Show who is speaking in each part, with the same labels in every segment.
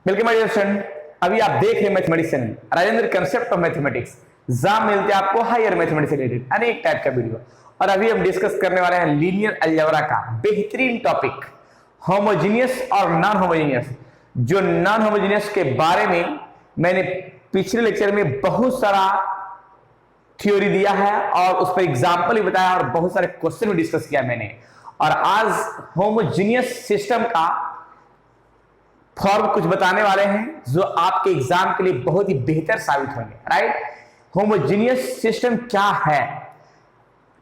Speaker 1: Welcome my dear student. अभी आप देख रहे हैं mathematics Rajendra concept of mathematics. जहां मिलते हैं आपको हायर मैथमेटिक्स से रिलेटेड अनेक टाइप का वीडियो। और अभी हम डिस्कस करने वाले हैं लीनियर अलजेब्रा का बेहतरीन टॉपिक होमोजेनियस और नॉन होमोजेनियस। जो नॉन होमोजेनियस के बारे में मैंने पिछले लेक्चर में बहुत सारा थ्योरी दिया है और उस पर एग्जाम्पल भी बताया और बहुत सारे क्वेश्चन भी डिस्कस किया मैंने। और आज होमोजेनियस सिस्टम का फॉर्म कुछ बताने वाले हैं जो आपके एग्जाम के लिए बहुत ही बेहतर साबित होंगे। राइट, होमोजेनियस सिस्टम क्या है?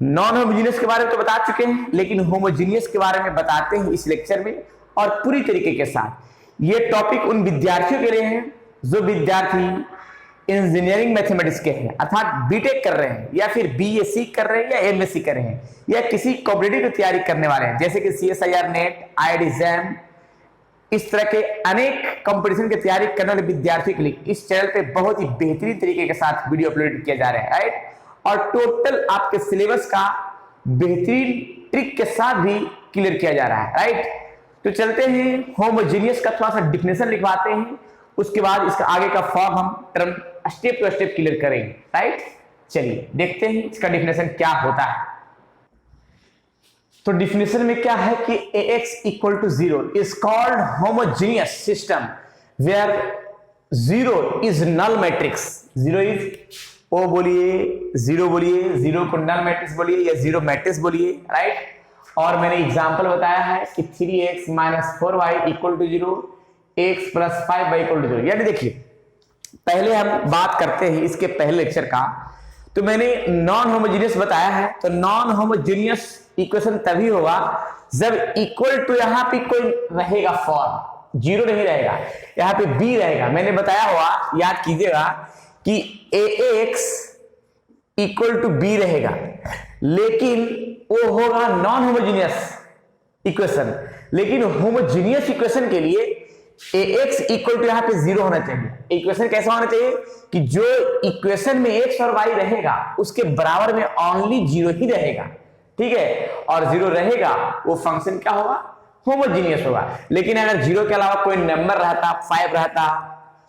Speaker 1: नॉन होमोजेनियस के बारे में तो बता चुके हैं, लेकिन होमोजेनियस के बारे में बताते हैं इस लेक्चर में और पूरी तरीके के साथ। ये टॉपिक उन विद्यार्थियों के लिए है जो विद्यार्थी इंजीनियरिंग मैथमेटिक्स के हैं, अर्थात बीटेक कर रहे हैं या फिर बीएससी कर रहे हैं या एमएससी कर रहे हैं या किसी कॉम्पिटिटिव की तैयारी करने वाले हैं, जैसे कि सीएसआईआर नेट, आईआईटी एग्जाम, इस तरह के अनेक कंपटीशन की तैयारी करने वाले विद्यार्थियों के लिए इस चैनल पे बहुत ही बेहतरीन तरीके के साथ वीडियो अपलोड किया जा रहा है। राइट, और टोटल आपके सिलेबस का बेहतरीन ट्रिक के साथ भी क्लियर किया जा रहा है। राइट, तो चलते हैं होमोजेनियस का थोड़ा सा डिफिनेशन लिखवाते हैं, उसके बाद इसका आगे का फॉर्म हम term step to step clear करेंगे। राइट, चलिए देखते हैं इसका डिफिनेशन क्या होता है। तो डिफिनेशन में क्या है कि ax equal to 0 is called homogeneous system where 0 is null matrix। 0 is o बोलिए, 0 बोलिए, 0 को null matrix बोलिए या 0 matrix बोलिए। राइट, और मैंने एग्जांपल बताया है कि 3x - 4y equal to 0, x + 5y equal to 0। यानी देखिए, पहले हम बात करते हैं इसके पहले लेक्चर का, तो मैंने नॉन होमोजेनियस बताया है। तो नॉन होमोजेनियस इक्वेशन तभी होगा जब इक्वल टू यहां पे कोई रहेगा फॉर्म, जीरो नहीं रहेगा, यहां पे बी रहेगा। मैंने बताया हुआ, याद कीजिएगा कि ax इक्वल टू बी रहेगा, लेकिन वो होगा नॉन होमोजेनियस इक्वेशन। लेकिन होमोजेनियस इक्वेशन के लिए ax इक्वल टू यहां पे 0 होना चाहिए। इक्वेशन कैसा होना चाहिए कि जो इक्वेशन में x और y रहेगा उसके बराबर में ओनली 0 ही रहेगा। ठीक है, और 0 रहेगा वो फंक्शन क्या होगा? होमोजेनियस होगा। लेकिन अगर 0 के अलावा कोई नंबर रहता, 5 रहता,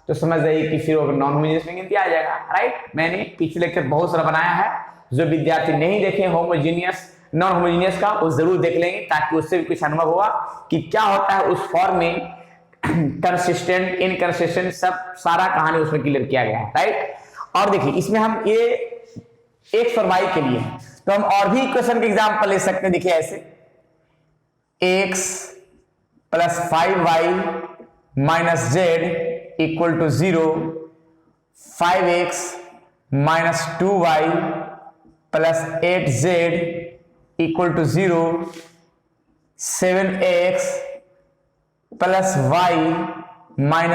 Speaker 1: तो समझ जाइए कि फिर वो नॉन होमोजेनियस में गिनती आ जाएगा। राइट, मैंने पिछले लेक्चर बहुत सारा बनाया है, जो विद्यार्थी नहीं देखे होमोजेनियस नॉन होमोजेनियस का वो जरूर देख लेंगे, ताकि उससे भी कुछ अनुभव होगा कि क्या होता है उस फॉर्म में। कंसिस्टेंट, इनकंसिस्टेंट, सब सारा कहानी उसमें क्लियर किया गया है। राइट, और देखिए इसमें हम ये x और y के लिए है, तो हम और भी इक्वेशन के एग्जांपल ले सकते हैं। देखिए ऐसे x + 5y - z equal to 0, 5x - 2y + 8z equal to 0, 7x + y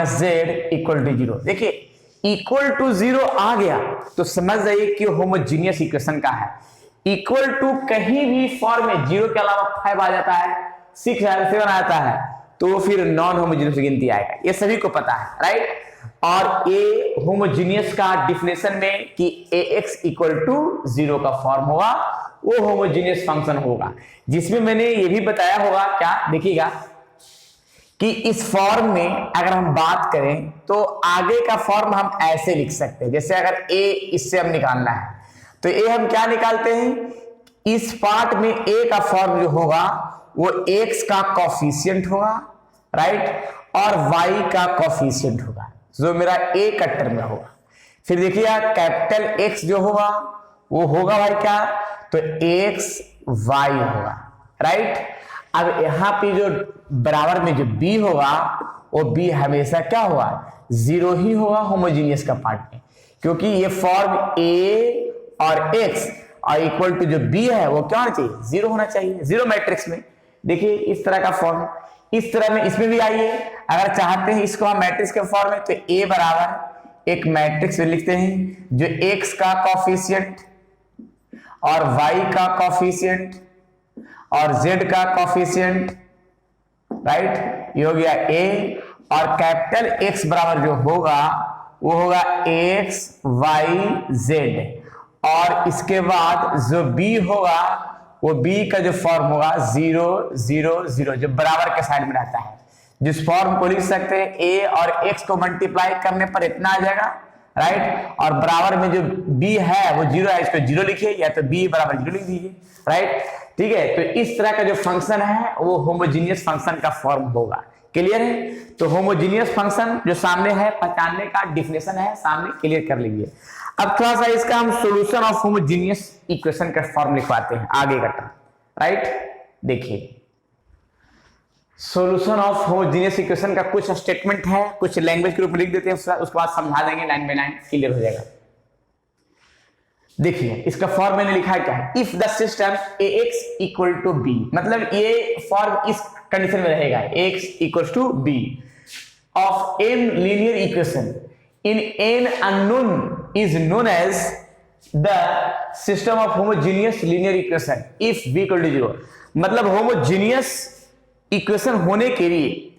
Speaker 1: - z equal to 0। देखिए इक्वल टू 0 आ गया तो समझ जाइए कि होमोजेनियस इक्वेशन का है। इक्वल टू कहीं भी फॉर्म में 0 के अलावा 5 आ जाता है, 6 आ, 7 आ जाता है, तो फिर नॉन होमोजेनियस गिनती आएगा। ये सभी को पता है। राइट, और ये होमोजेनियस का डिफिनेशन में कि ax इक्वल टू 0 का फॉर्म होगा, वो होमोजेनियस फंक्शन होगा। जिसमें मैंने ये भी बताया होगा, क्या देखिएगा कि इस फॉर्म में अगर हम बात करें तो आगे का फॉर्म हम ऐसे लिख सकते हैं। जैसे अगर a इससे हम निकालना है तो a हम क्या निकालते हैं, इस पार्ट में a का फॉर्म जो होगा वो x का कोफिशिएंट होगा। राइट, और y का कोफिशिएंट होगा, जो मेरा a का टर्म में होगा। फिर देखिए कैपिटल X जो होगा वो होगा भाई क्या, तो x y होगा। राइट, अब यहां पे जो बराबर में जो b होगा वो b हमेशा क्या होगा, 0 ही होगा होमोजेनियस का पार्ट में, क्योंकि ये फॉर्म a और x और इक्वल टू जो b है वो क्या होना चाहिए, 0 होना चाहिए, 0 मैट्रिक्स में। देखिए इस तरह का फॉर्म, इस तरह में इसमें भी आइए, अगर चाहते हैं इसको हम मैट्रिक्स के फॉर्म में, तो a बराबर एक मैट्रिक्स में लिखते हैं जो x का कोफिशिएंट और y का कोफिशिएंट और z का कोफिशिएंट। राइट, ये हो गया a, और कैपिटल X बराबर जो होगा वो होगा x y z, और इसके बाद जो b होगा वो b का जो फॉर्म होगा 0 0 0, जो बराबर के साइड में रहता है। जिस फॉर्म को लिख सकते हैं a और x को मल्टीप्लाई करने पर इतना आ जाएगा, राइट। और बराबर में जो b है वो 0 है, इसको 0 लिखिए, या तो b बराबर 0 लिख दीजिए, राइट। ठीक है, तो इस तरह का जो फंक्शन है वो होमोजीनियस फंक्शन का फॉर्म होगा। क्लियर है? तो होमोजीनियस फंक्शन जो सामने है, पहचानने का डिफिनेशन है सामने, क्लियर कर लीजिए। अब थोड़ा सा इसका हम सॉल्यूशन ऑफ होमोजीनियस इक्वेशन का फॉर्म लिखवाते हैं आगे का टर्म, राइट। देखिए सॉल्यूशन ऑफ होमोजीनियस इक्वेशन का कुछ स्टेटमेंट है, कुछ लैंग्वेज के रूप में लिख देते हैं, उसके बाद समझा देंगे लाइन बाय लाइन, क्लियर हो जाएगा। देखिए इसका फॉर्म मैंने लिखा है क्या है, if the system ax equal to b, मतलब ये फॉर्म इस कंडीशन में रहेगा, x equal to b of n linear equation in n unknown is known as the system of homogeneous linear equation if b equal to 0। मतलब homogeneous equation होने के लिए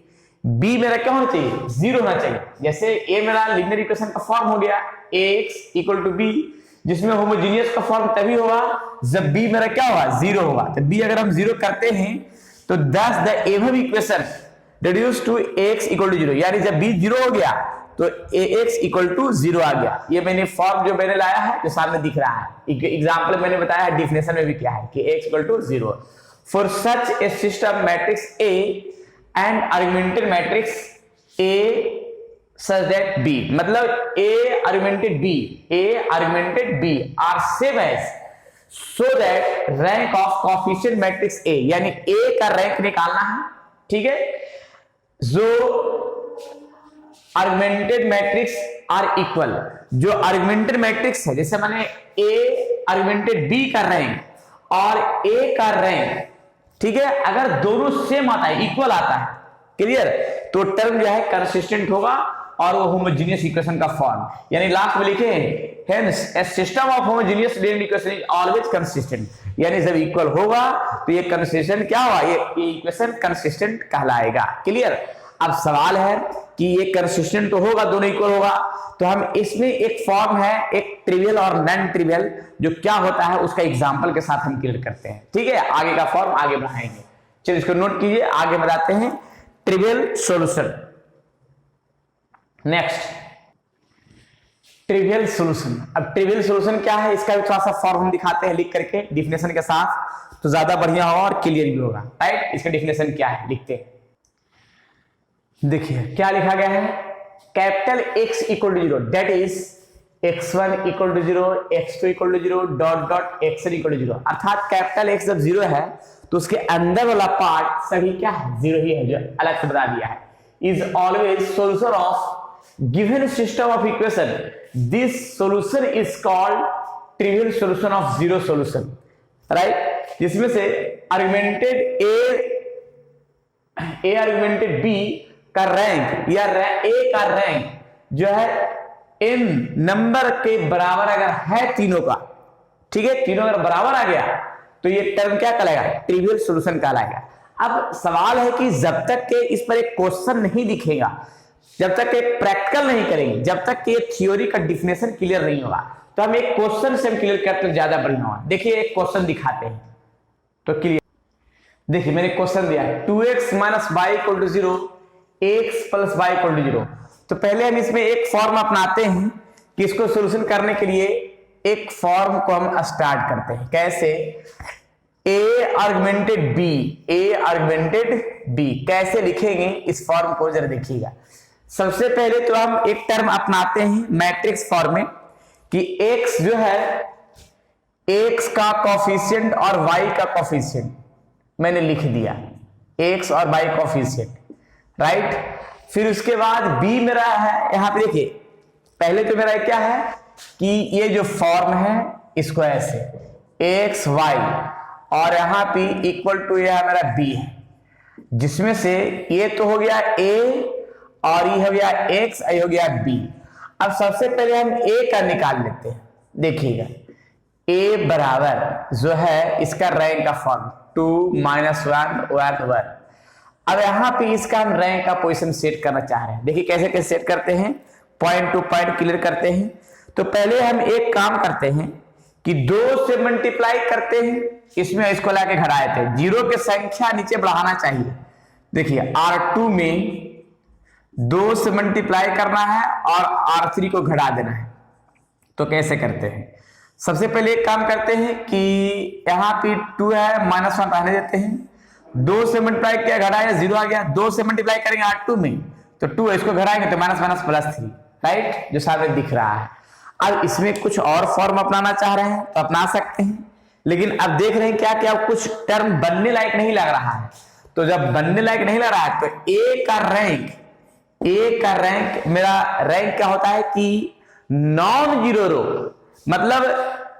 Speaker 1: b मेरा क्या होना चाहिए, 0 होना चाहिए। जैसे a मेरा लीनियर इक्वेशन का फॉर्म हो गया ax इक्वल टू b, जिसमें होमोजीनियस का फॉर्म तभी होगा जब b मेरा क्या होगा, 0 होगा। तो b अगर हम 0 करते हैं तो thus the above equation reduced to ax equal to 0, यानी जब b 0 हो गया तो ax इक्वल टू 0 आ गया। ये मैंने फॉर्म जो मैंने लाया है जो सामने दिख रहा है, एग्जाम्पल मैंने बताया है, डिफिनेशन में भी क्या है कि x equal to 0 for such a system matrix A and augmented matrix A such that B, मतलब A argumented B are same as, so that rank of coefficient matrix A, यानी A का rank निकालना है, ठीक है। जो argumented matrix are equal, जो argumented matrix है, जैसे मैंने A argumented B का रैंक और A का रैंक, ठीक है, अगर दोनों सेम आता है, इक्वल आता है, क्लियर, तो टर्म जो है कंसिस्टेंट होगा और वो होमोजीनियस इक्वेशन का फॉर्म, यानी लास्ट में लिखे hence A system of homogeneous linear equation is always consistent, यानी जब इक्वल होगा तो ये कंसिस्टेंट क्या होगा, ये इक्वेशन कंसिस्टेंट कहलाएगा। क्लियर? अब सवाल है कि ये कंसिस्टेंट तो होगा, दोनों इक्वल होगा, तो हम इसमें एक फॉर्म है, एक ट्रिवियल और नॉन ट्रिवियल, जो क्या होता है उसका एग्जांपल के साथ हम क्लियर करते हैं, ठीक है। आगे का फॉर्म आगे बढ़ाएंगे, चलिए इसको नोट कीजिए, आगे बताते हैं trivial solution. Next trivial solution. अब ट्रिवियल सॉल्यूशन क्या है, इसका भी थोड़ा सा फॉर्म हम दिखाते हैं लिख करके डिफिनेशन के साथ, तो ज्यादा बढ़िया होगा और क्लियर भी होगा, राइट। इसका डिफिनेशन क्या है लिखते हैं, देखिए क्या लिखा गया है, capital X equal to 0, that is x1 equal to 0, x2 equal to 0, dot dot xn equal to 0, अर्थात कैपिटल X जब 0 है तो उसके अंदर वाला पार्ट सभी क्या है, 0 ही है, जो अलग से बता दिया है। Is always solution of given system of equation, this solution is called trivial solution of zero solution, right, जिसमें से argumented A argumented B का रैंक या A का रैंक जो है n नंबर के बराबर अगर है तीनों का, ठीक है, तीनों अगर बराबर आ गया तो ये टर्म क्या कहलाएगा, ट्रिवियल सॉल्यूशन कहलाएगा। अब सवाल है कि जब तक के इस पर एक क्वेश्चन नहीं दिखेगा, जब तक एक प्रैक्टिकल नहीं करेंगे, जब तक कि थ्योरी का डिफिनेशन क्लियर नहीं होगा, तो हम एक क्वेश्चन से क्लियर करते हैं, ज्यादा बढ़िया होगा। देखिए एक क्वेश्चन दिखाते हैं तो क्लियर, देखिए मैंने क्वेश्चन दिया है 2x minus y equal to 0, x plus y equal to 0। तो पहले हम इसमें एक फॉर्म अपनाते हैं कि इसको सोल्यूशन करने के लिए एक फॉर्म को हम स्टार्ट करते हैं, कैसे, a आर्गुमेंटेड b, कैसे लिखेंगे इस फॉर्म को जरा देखिएगा। सबसे पहले तो हम एक टर्म अपनाते हैं मैट्रिक्स फॉर्म में कि x जो है, x का कोफिशिएंट और y का कोफिशिएंट मैंने लिख दिया, x और y कोफिशिएंट, राइट। फिर उसके बाद b मेरा है, यहां पे देखिए पहले तो मेरा क्या है कि ये जो फॉर्म है इसको ऐसे x y और यहां पे इक्वल टू यह मेरा b है, जिसमें से ये तो हो गया a और ये हो गया x, ये हो गया b। अब सबसे पहले हम a का निकाल लेते हैं, देखिएगा a बराबर जो है इसका रैंक का फॉर्म 2 माइनस 1 1। अब यहाँ पे इसका हम रैंक का पोजीशन सेट करना चाह रहे हैं, देखिए कैसे कैसे सेट करते हैं, पॉइंट टू पॉइंट क्लियर करते हैं। तो पहले हम एक काम करते हैं कि 2 से मल्टीप्लाई करते हैं, इसमें इसको लाके घटाए थे, 0 की संख्या नीचे बढ़ाना चाहिए, देखिए R2 में 2 से मल्टीप्लाई करना है और R3 को घटा देना है। तो कैसे करते हैं? सबसे पहले एक काम करते हैं कि यहाँ पे 2 है, -1 रहने देते हैं। 2 से मल्टीप्लाई किया, घटाया, 0 आ गया। 2 से मल्टीप्लाई करेंगे R2 में तो 2 है, इसको घटाएंगे तो -3, राइट, जो सामने दिख रहा है। अब इसमें कुछ और फॉर्म अपनाना चाह रहे हैं तो अपना सकते हैं, लेकिन अब देख रहे हैं क्या क्या कुछ टर्म बनने लायक नहीं लग रहा है। तो जब बनने लायक नहीं लग रहा है तो ए का रैंक मेरा रैंक क्या होता है कि नॉन जीरो रो, मतलब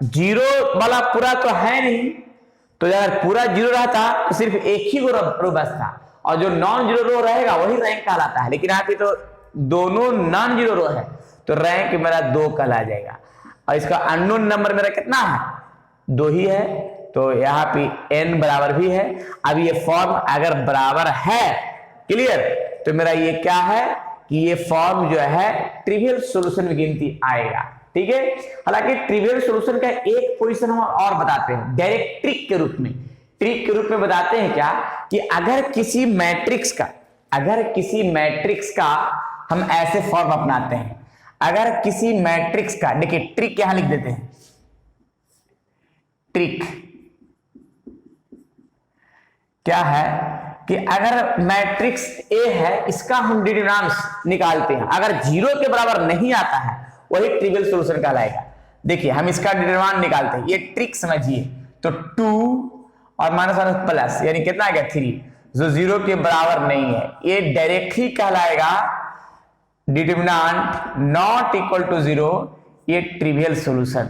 Speaker 1: जीरो वाला पूरा तो है नहीं, तो अगर पूरा जीरो रहता तो सिर्फ एक ही रो बचता, और जो नॉन जीरो रो रहेगा वही रैंक कहलाता है। लेकिन यहाँ पे तो दोनों नॉन जीरो रो है तो रैंक मेरा 2 कहला जाएगा। और इसका अननोन नंबर मेरा कितना है? 2 ही है, तो यहाँ पे n बराबर भी है। अब ये फॉर्म अगर बराबर है, क्लियर, तो मेरा ये क्या है कि ये फॉर्म जो है ट्रिवियल सॉल्यूशन में गिनती आएगा। ठीक है, हालांकि ट्रिवियल सॉल्यूशन का एक पोजीशन हम और बताते हैं डायरेक्ट ट्रिक के रूप में। ट्रिक के रूप में बताते हैं क्या कि अगर किसी मैट्रिक्स का हम ऐसे फॉर्म अपनाते हैं, अगर किसी मैट्रिक्स का, देखिए ट्रिक यहां लिख देते हैं, ट्रिक क्या है कि अगर मैट्रिक्स ए है, इसका हम डिटरमिनेंट निकालते हैं, अगर 0 के बराबर नहीं आता है वही ट्रिवियल सॉल्यूशन कहलाएगा। देखिए हम इसका डिटरमिनेंट निकालते हैं, ये ट्रिक समझिए। तो 2 और -1 प्लस यानी कितना आ गया 3, जो 0 के बराबर नहीं है, ये डायरेक्ट ही कहलाएगा डिटरमिनेंट नॉट इक्वल टू 0, ये ट्रिवियल सॉल्यूशन।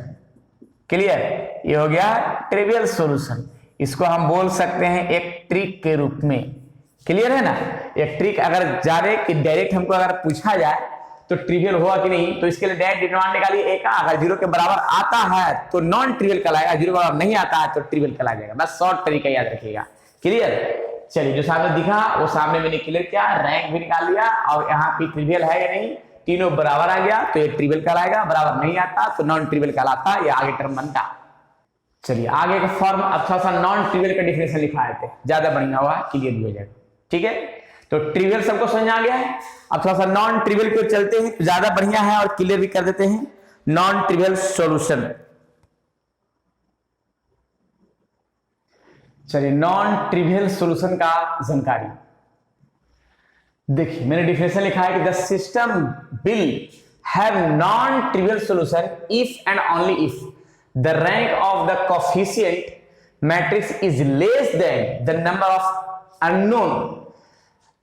Speaker 1: क्लियर, ये हो गया ट्रिवियल सॉल्यूशन। इसको हम बोल सकते हैं एक ट्रिक के रूप में। क्लियर है ना? एक ट्रिक अगर जाने कि डायरेक्ट हमको अगर पूछा जाए तो ट्रिवियल हुआ कि नहीं, तो इसके लिए डायरेक्ट डिटरमिनेंट निकालिए ए का। अगर 0 के बराबर आता है तो नॉन ट्रिवियल कहलाएगा, 0 के बराबर नहीं आता है तो ट्रिवियल कहला जाएगा। बस शॉर्ट तरीका याद रखिएगा। क्लियर, चलिए जो सामने दिखा वो सामने मैंने क्लियर किया, रैंक भी निकाल लिया, और यहाँ पे ट्रिवियल है या नहीं, तीनों बराबर आ गया तो ये ट्रिवियल कहलाएगा, बराबर नहीं आता तो नॉन ट्रिवियल कहलाता, ये आगे टर्म बनता। चलिए आगे का फॉर्म, अब थोड़ा सा नॉन ट्रिवियल का डिफिनेशन लिखा देते हैं, ज्यादा बढ़िया हुआ, क्लियर भी हो जाएगा। ठीक है, तो ट्रिवियल सबको समझ आ गया है। अब थोड़ा सा नॉन ट्रिवियल को चलते हैं तो ज्यादा बढ़िया है और क्लियर भी कर देते हैं। नॉन ट्रिवियल सॉल्यूशन, चलिए नॉन ट्रिवियल सॉल्यूशन का जानकारी देखिए। मैंने डिफिनेशन लिखा है कि the system will have non trivial solution if and only if the rank of the coefficient matrix is less than the number of unknown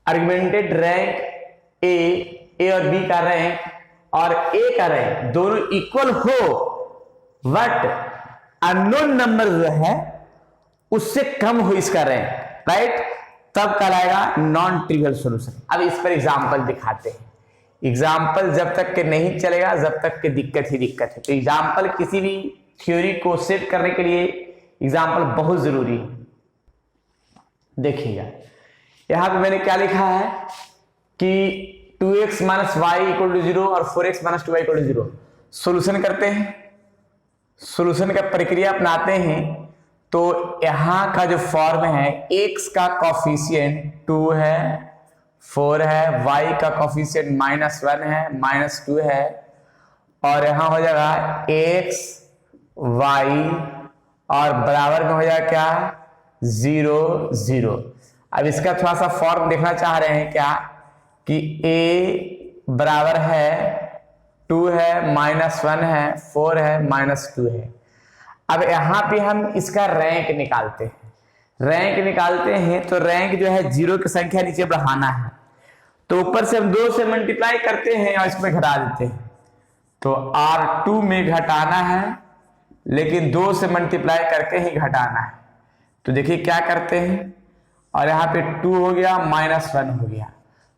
Speaker 1: augmented rank A और B का rank और ए का रैंक दोनों equal हो, but unknown number जो है उससे कम हो इसका रैंक, राइट, तब कहलाएगा नॉन ट्रिवियल सॉल्यूशन। अब इस पर एग्जांपल दिखाते हैं। एग्जांपल जब तक के नहीं चलेगा जब तक के दिक्कत ही दिक्कत है। तो एग्जांपल किसी भी थ्योरी को सेट करने के लिए एग्जांपल बहुत जरूरी है। देखिएगा यहां पे मैंने क्या लिखा है कि 2x - y = 0 और 4x - 2y = 0। सॉल्यूशन करते हैं, सॉल्यूशन का प्रक्रिया अपनाते हैं। तो यहां का जो फॉर्म है, x का कोफिशिएंट 2 है, 4 है, y का कोफिशिएंट -1 है, -2 है, और यहां हो जाएगा x y और बराबर में हो जाएगा क्या 0 0। अब इसका थोड़ा सा फॉर्म देखना चाह रहे हैं क्या कि a बराबर है 2 है, -1 है, 4 है, -2 है। अब यहां पे हम इसका रैंक निकालते हैं। रैंक निकालते हैं तो रैंक जो है 0 की संख्या नीचे बढ़ाना है, तो ऊपर से हम 2 से मल्टीप्लाई करते हैं और इसमें घटा देते हैं। तो R2 में घटाना है, लेकिन 2 से मल्टीप्लाई करके ही घटाना है। तो देखिए क्या करते हैं, और यहाँ पे 2 हो गया, -1 हो गया,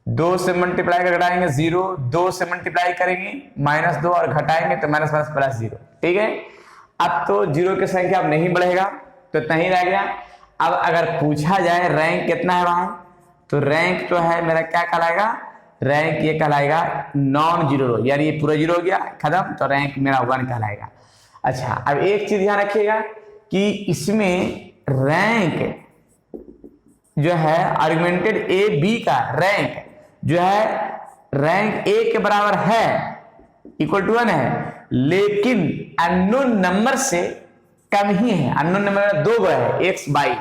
Speaker 1: 2 से मल्टीप्लाई कर घटाएंगे 0, 2 से मल्टीप्लाई करेंगे -2 और घटाएंगे तो -1 + 0। ठीक है, अब तो 0 की संख्या अब नहीं बढ़ेगा तो इतना ही रह गया। अब अगर पूछा जाए रैंक कितना है वहां, तो रैंक तो है मेरा क्या कहलाएगा, रैंक ये कहलाएगा नॉन जीरो रो, यानी ये पूरा 0 हो गया खत्म, तो रैंक मेरा 1 कहलाएगा। अच्छा, अब एक चीज ध्यान रखिएगा कि इसमें रैंक जो है आर्गुमेंटेड ए बी का रैंक जो है रैंक ए के बराबर है, इक्वल टू 1 है, लेकिन अननोन नंबर से कम ही है। अननोन नंबर 2 है एक्स बाई,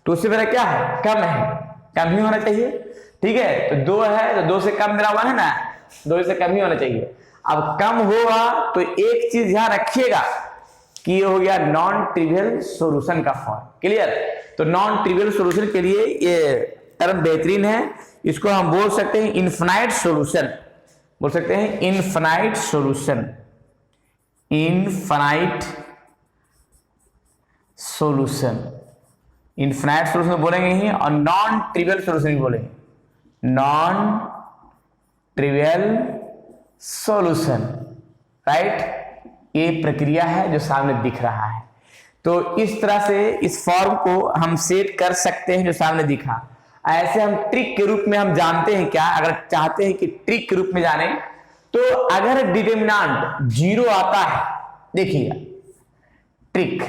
Speaker 1: तो उससे मेरा क्या है, कम है, कम ही होना चाहिए। ठीक है, तो 2 है तो 2 से कम मेरा 1 है ना, 2 से कम ही होना चाहिए। अब कम होगा तो एक चीज ध्यान रखिएगा कि ये हो गया नॉन ट्रिवियल सॉल्यूशन का फॉर्म। क्लियर? तो नॉन ट्रिवियल सॉल्यूशन के लिए ये टर्म बेहतरीन है, इसको हम बोल सकते हैं इनफिनाइट सॉल्यूशन, बोल सकते हैं infinite solution, infinite solution, infinite solution बोलेंगे ही, और नॉन ट्रिवियल सॉल्यूशन भी बोलेंगे, नॉन ट्रिवियल सॉल्यूशन। राइट? ये प्रक्रिया है जो सामने दिख रहा है। तो इस तरह से इस फॉर्म को हम सेट कर सकते हैं जो सामने दिखा। ऐसे हम ट्रिक के रूप में हम जानते हैं क्या, अगर चाहते हैं कि ट्रिक के रूप में जाने, तो अगर डिटरमिनेंट 0 आता है, देखिएगा ट्रिक,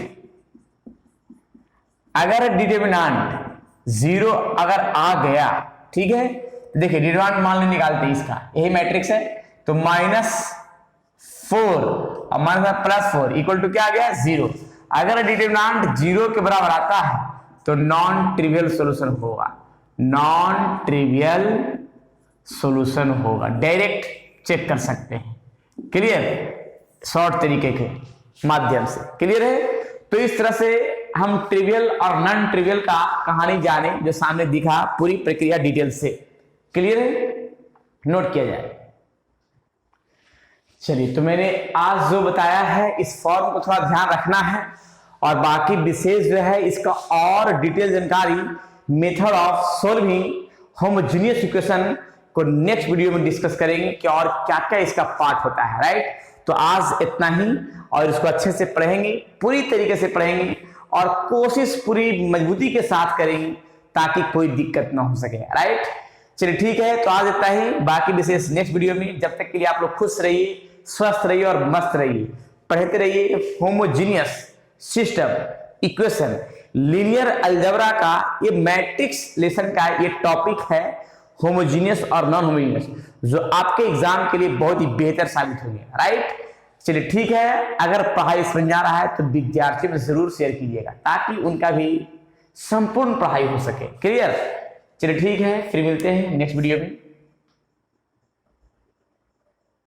Speaker 1: अगर डिटरमिनेंट 0 अगर आ गया, ठीक है, देखिए डिटरमिनेंट मान लीजिए निकालते हैं इसका, यही मैट्रिक्स है, तो -4 और +4 इक्वल टू क्या आ गया, 0। अगर डिटरमिनेंट 0 के बराबर आता है तो नॉन ट्रिवियल सॉल्यूशन होगा, नॉन ट्रिवियल सॉल्यूशन होगा, डायरेक्ट चेक कर सकते हैं। क्लियर? शॉर्ट तरीके के माध्यम से। क्लियर है? तो इस तरह से हम ट्रिवियल और नॉन ट्रिवियल का कहानी जाने जो सामने दिखा, पूरी प्रक्रिया डिटेल से। क्लियर है? नोट किया जाए। चलिए, तो मैंने आज जो बताया है इस फॉर्म को थोड़ा ध्यान रखना है, और बाकी विशेष जो है इसका और डिटेल जानकारी method of solving homogeneous equation को नेक्स्ट वीडियो में डिस्कस करेंगे कि और क्या क्या इसका पार्ट होता है। राइट? तो आज इतना ही, और इसको अच्छे से पढ़ेंगे, पूरी तरीके से पढ़ेंगे, और कोशिश पूरी मजबूती के साथ करेंगे ताकि कोई दिक्कत ना हो सके। राइट? चलिए ठीक है, तो आज इतना ही, बाकी विशेष नेक्स्ट वीडियो में। जब तक के लिए आप लोग खुश रहिए, स्वस्थ रहिए और मस्त रहिए, पढ़ते रहिए homogeneous system, equation, linear algebra का ये मैट्रिक्स लेसन का ये टॉपिक है, होमोजेनियस और नॉन होमोजेनियस, जो आपके एग्जाम के लिए बहुत ही बेहतर साबित होंगे। राइट? चलिए ठीक है, अगर पढ़ाई समझ आ रहा है तो विद्यार्थियों में जरूर शेयर कीजिएगा ताकि उनका भी संपूर्ण पढ़ाई हो सके। क्लियर? चलिए ठीक है, फिर मिलते हैं नेक्स्ट वीडियो में।